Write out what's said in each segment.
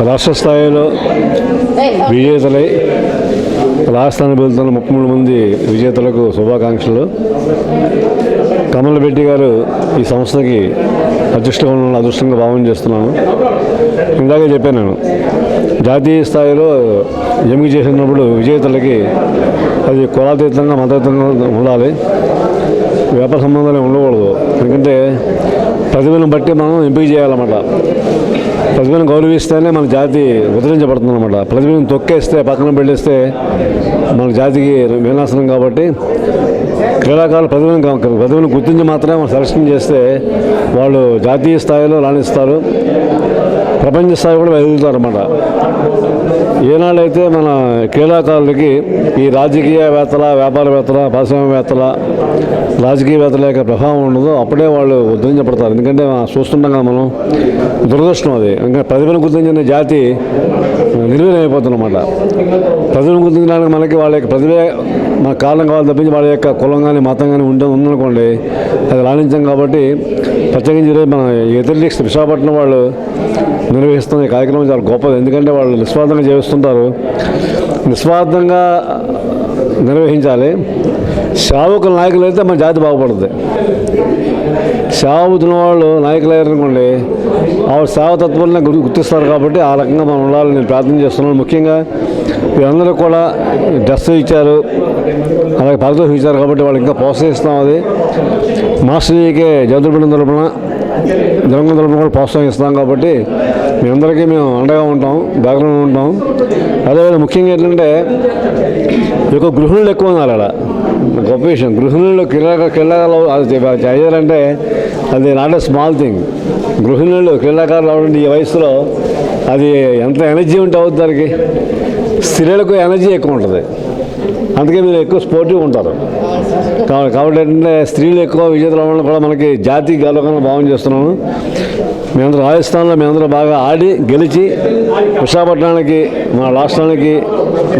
రాష్ట్ర స్థాయిలో విజేతలై రాజస్థాన్ వెళ్తున్న 33 మంది విజేతలకు శుభాకాంక్షలు. కమల్ రెడ్డి గారు ఈ సంస్థకి అదృష్టంగా భావన చేస్తున్నాను. ఇందాకే చెప్పాను నేను, జాతీయ స్థాయిలో ఎంపిక చేసినప్పుడు విజేతలకి అది కులాతీతంగా మతయుతంగా ఉండాలి, వ్యాపార సంబంధాలు ఉండకూడదు. ఎందుకంటే ప్రతిభను బట్టి మనం ఎంపిక చేయాలన్నమాట. ప్రతిభను గౌరవిస్తేనే మన జాతి ఉద్ధరించబడుతుంది అన్నమాట. ప్రతిభను తొక్కేస్తే పక్కన పెట్టేస్తే మన జాతికి వినాశనం. కాబట్టి క్రీడాకారులు ప్రతిభను గుర్తించి మాత్రమే మనం సెలక్షన్ చేస్తే వాళ్ళు జాతీయ స్థాయిలో రాణిస్తారు, ప్రపంచ స్థాయి కూడా ఎదుగుతారు అన్నమాట. ఏనాడైతే మన క్రీడాకారులకి ఈ రాజకీయవేత్తల, వ్యాపారవేత్తల, పారిశ్రామికవేత్తల, రాజకీయవేత్తల యొక్క ప్రభావం ఉండదో అప్పుడే వాళ్ళు ఉద్ధరించబడతారు. ఎందుకంటే చూస్తుంటాం కదా మనం, దురదృష్టం అది. ఇంకా ప్రతిభను గుర్తించిన జాతి నిర్వీర్యమైపోతుందన్నమాట. ప్రతిభను గుర్తించడానికి మనకి వాళ్ళ యొక్క ప్రతిభే మన కారణం కావాలి తప్పించి వాళ్ళ యొక్క కులం కానీ మతం కానీ ఉందనుకోండి, అది రాణించాం. కాబట్టి ప్రత్యేకించి మన ఎథ్లెటిక్స్ విశాఖపట్నం వాళ్ళు నిర్వహిస్తున్న ఈ కార్యక్రమం చాలా గొప్పది. ఎందుకంటే వాళ్ళు నిస్వార్థంగా జీవిస్తుంటారు, నిస్వార్థంగా నిర్వహించాలి. సేవకుల నాయకులు అయితే మన జాతి బాగుపడుతుంది. సేవ అవుతున్న వాళ్ళు నాయకులు అయ్యారనుకోండి, ఆవిడ సేవతత్వాన్ని గుర్తిస్తారు. కాబట్టి ఆ రకంగా మనం ఉండాలని నేను ప్రార్థన చేస్తున్నాను. ముఖ్యంగా వీరందరూ కూడా డ్రెస్ ఇచ్చారు, అలాగే పారితోషికం ఇచ్చారు. కాబట్టి వాళ్ళు ఇంకా ప్రోత్సహిస్తాం. అది మాస్టర్జీకే జగద్గురు తరపున జగన్ తరపున కూడా ప్రోత్సహిస్తాం. కాబట్టి మీ అందరికీ మేము అండగా ఉంటాం, బ్యాక్గ్రౌండ్ ఉంటాం. అదేవిధంగా ముఖ్యంగా ఏంటంటే ఈ యొక్క గృహిణులు ఎక్కువ ఉన్నారు. అలా గొప్ప విషయం. గృహిణులు క్రీడాకారులు అయ్యారంటే అది నాట్ ఎ స్మాల్ థింగ్. గృహిణులు క్రీడాకారులు అవ్వండి ఈ వయసులో అది ఎంత ఎనర్జీ ఉంటే అవుతుంది. దానికి స్త్రీలకు ఎనర్జీ ఎక్కువ ఉంటుంది, అందుకే మీరు ఎక్కువ స్పోర్టివ్ ఉంటారు. కాబట్టి ఏంటంటే స్త్రీలు ఎక్కువ విజేతలు అవ్వడం కూడా మనకి జాతి గౌరవంగా భావన చేస్తున్నాను. మేమందరూ రాజస్థాన్లో మేమందరూ బాగా ఆడి గెలిచి విశాఖపట్నానికి, మన రాష్ట్రానికి,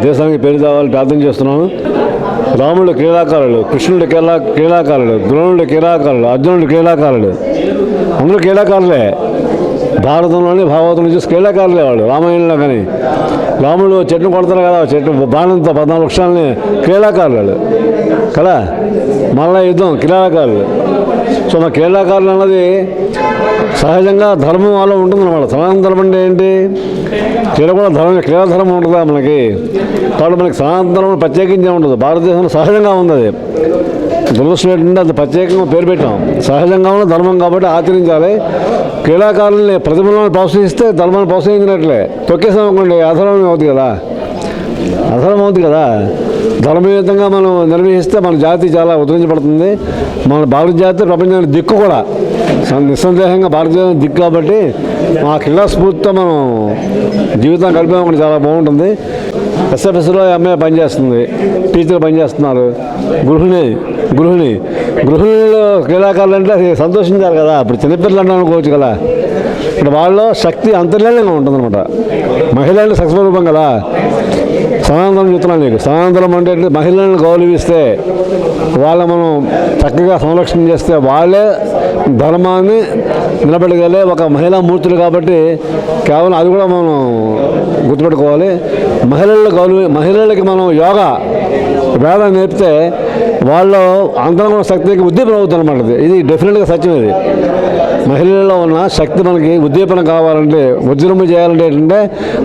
దేశానికి పేరు తేవాలని ప్రార్థన చేస్తున్నాను. రాముడు క్రీడాకారులు, కృష్ణుడు క్రీడాకారులు, ద్రోణుడు క్రీడాకారులు, అర్జునుడు క్రీడాకారులు, అందరూ క్రీడాకారులే. భారతంలోని భాగవతం చూసి క్రీడాకారులే వాళ్ళు. రామాయణంలో కానీ రాముడు చెట్టును కొడతారు కదా, చెట్టు బాణంతో 14 వృక్షాలని క్రీడాకారులు కదా. మళ్ళా యుద్ధం క్రీడాకారులు. సో మా క్రీడాకారులు అన్నది సహజంగా ధర్మం వాళ్ళ ఉంటుందన్నమాట. సనాతన ధర్మం అంటే ఏంటి? క్రీడా ధర్మం ఉంటుందా మనకి? కాబట్టి మనకి సనాతన ధర్మం ప్రత్యేకించే ఉంటుంది. భారతదేశంలో సహజంగా ఉంది. అది దురదృష్టం ఏంటంటే అది ప్రత్యేకంగా పేరు పెట్టాం. సహజంగా ఉన్న ధర్మం కాబట్టి ఆచరించాలి. క్రీడాకారుల్ని ప్రతిభలను ప్రోత్సహిస్తే ధర్మాన్ని ప్రోత్సహించినట్లే. తొక్కేసాం అనుకోండి అధర్మం అవుతుంది కదా. ధర్మయుతంగా మనం నిర్వహిస్తే మన జాతి చాలా ఉద్ధరించబడుతుంది. మన భారత జాతి ప్రపంచానికి దిక్కు కూడా, నిస్సందేహంగా భారతదేశం దిక్కు. కాబట్టి ఆ క్రీడా స్ఫూర్తితో మనం జీవితం గడిపామని చాలా బాగుంటుంది. ఎస్ఎఫ్ఎస్లో అమ్మాయి పనిచేస్తుంది, టీచర్లు పనిచేస్తున్నారు, గృహిణులు క్రీడాకారులు అంటే అది సంతోషించాలి కదా. ఇప్పుడు చిన్నపిల్లలు అంటే అనుకోవచ్చు కదా. ఇప్పుడు వాళ్ళలో శక్తి అంతర్లీనంగా ఉంటుందన్నమాట. మహిళలు సక్స్వరూపం కదా. సనాతనం చెప్తున్నాను నీకు. సనాతనం అంటే మహిళలను గౌరవిస్తే, వాళ్ళ మనం చక్కగా సంరక్షణ చేస్తే వాళ్ళే ధర్మాన్ని నిలబెట్టగలే ఒక మహిళా మూర్తులు. కాబట్టి కేవలం అది కూడా మనం గుర్తుపెట్టుకోవాలి. మహిళలకి మనం యోగా వేదం నేర్పితే వాళ్ళు అంతరంగ శక్తికి ఉద్దీపన అవుతుంది అన్నమాట. ఇది డెఫినెట్గా సత్యం. ఇది మహిళల్లో ఉన్న శక్తి మనకి ఉద్దీపన కావాలంటే, ఉజ్జరింపు చేయాలంటే ఏంటంటే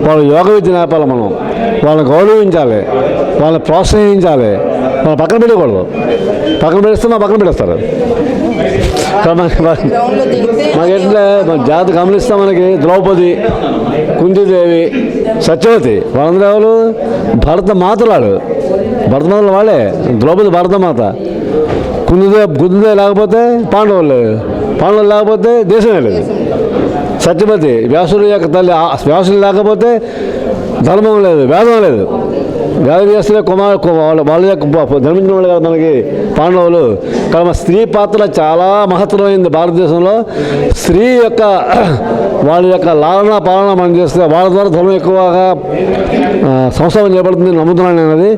వాళ్ళు యోగ విద్య నేర్పాలి. మనం వాళ్ళని గౌరవించాలి, వాళ్ళని ప్రోత్సహించాలి. మనం పక్కన పెట్టకూడదు. పక్కన పెట్టేస్తారు. మాకేంటే మన జాతి గమనిస్తాం. మనకి ద్రౌపది, కుంతీదేవి, సత్యవతి వాళ్ళందరూ ఎవరు? భరత మాతలు వాళ్ళే. ద్రౌపది భరతమాత. కుంతీదేవి లేకపోతే పాండవులు లేకపోతే దేశమే లేదు. సత్యవతి వ్యాసుడు యొక్క తల్లి. వ్యాసుడు లేకపోతే ధర్మం లేదు, వేదం లేదు. వేదవ్యాసులే వాళ్ళ యొక్క ధర్మించిన వాళ్ళు కదా మనకి పాండవులు. కాబట్టి స్త్రీ పాత్ర చాలా మహత్తరమైంది భారతదేశంలో. స్త్రీ యొక్క వాళ్ళ యొక్క లాలన పాలన మనం చేస్తే వాళ్ళ ద్వారా ధర్మం ఎక్కువగా సంస్థాపన చేయబడుతుంది నమ్ముతున్నాను నేను. అది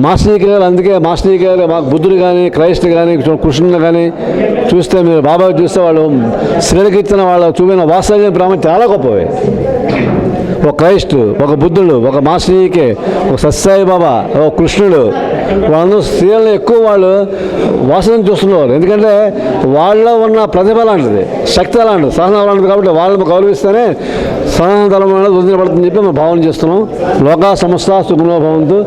మాస్టర్జీ గారు, అందుకే మాస్టర్జీ గారు మాకు బుద్ధుడు కానీ, క్రైస్ట్ కానీ, కృష్ణుని కానీ చూస్తే, మీరు బాబాకి చూస్తే వాళ్ళు స్త్రీలకు ఇచ్చిన వాళ్ళు చూపిన వాత్సల్య ప్రేమ చాలా గొప్పవి. ఒక క్రైస్ట్, ఒక బుద్ధుడు, ఒక మాస్టరీకే, ఒక సత్యసాయి బాబా, ఒక కృష్ణుడు, వాళ్ళందరూ స్త్రీలను ఎక్కువ వాళ్ళు వాసన చూస్తున్నారు. ఎందుకంటే వాళ్ళలో ఉన్న ప్రతిభ లాంటిది, శక్తి లాంటిది, సహనం లాంటిది. కాబట్టి వాళ్ళని గౌరవిస్తేనే సనాతన ధర్మం అనేది వదిలిపడుతుందని చెప్పి మనం భావన చేస్తున్నాం. లోకా సమస్త సుఖినో భవంతు.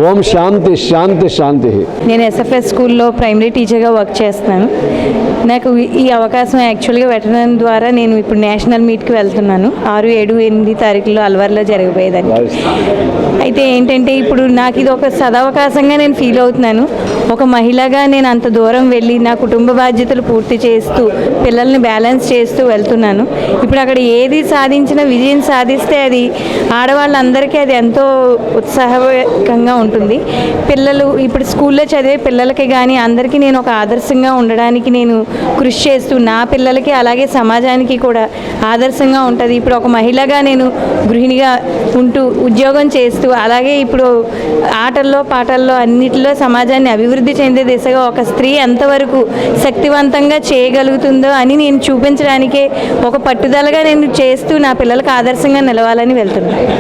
ఓం శాంతి శాంతి శాంతి. నేను ఎస్ఎఫ్ఎస్ స్కూల్లో ప్రైమరీ టీచర్గా వర్క్ చేస్తున్నాను. నాకు ఈ అవకాశం యాక్చువల్గా వెటరన్ ద్వారా నేను ఇప్పుడు నేషనల్ మీట్కి వెళ్తున్నాను. 6, 7, 8 తారీఖుల్లో అల్వార్లో జరగబోయేదని. అయితే ఏంటంటే ఇప్పుడు నాకు ఇది ఒక సదవకాశంగా నేను ఫీల్ అవుతున్నాను. ఒక మహిళగా నేను అంత దూరం వెళ్ళి నా కుటుంబ బాధ్యతలు పూర్తి చేస్తూ పిల్లల్ని బ్యాలెన్స్ చేస్తూ వెళ్తున్నాను. ఇప్పుడు అక్కడ ఏది సాధించినా విజయం సాధిస్తే అది ఆడవాళ్ళందరికీ అది ఎంతో ఉత్సాహకంగా ఉంటుంది. పిల్లలు ఇప్పుడు స్కూల్లో చదివే పిల్లలకి కానీ అందరికీ నేను ఒక ఆదర్శంగా ఉండడానికి నేను కృషి చేస్తూ నా పిల్లలకి అలాగే సమాజానికి కూడా ఆదర్శంగా ఉంటుంది. ఇప్పుడు ఒక మహిళగా నేను గృహిణిగా ఉంటూ ఉద్యోగం చేస్తూ అలాగే ఇప్పుడు ఆటల్లో పాటల్లో అన్నిటిలో సమాజాన్ని అభివృద్ధి చెందే దిశగా ఒక స్త్రీ ఎంతవరకు శక్తివంతంగా చేయగలుగుతుందో అని నేను చూపించడానికే ఒక పట్టుదలగా నేను చేస్తూ నా పిల్లలకు ఆదర్శంగా నిలవాలని వెళ్తున్నాను.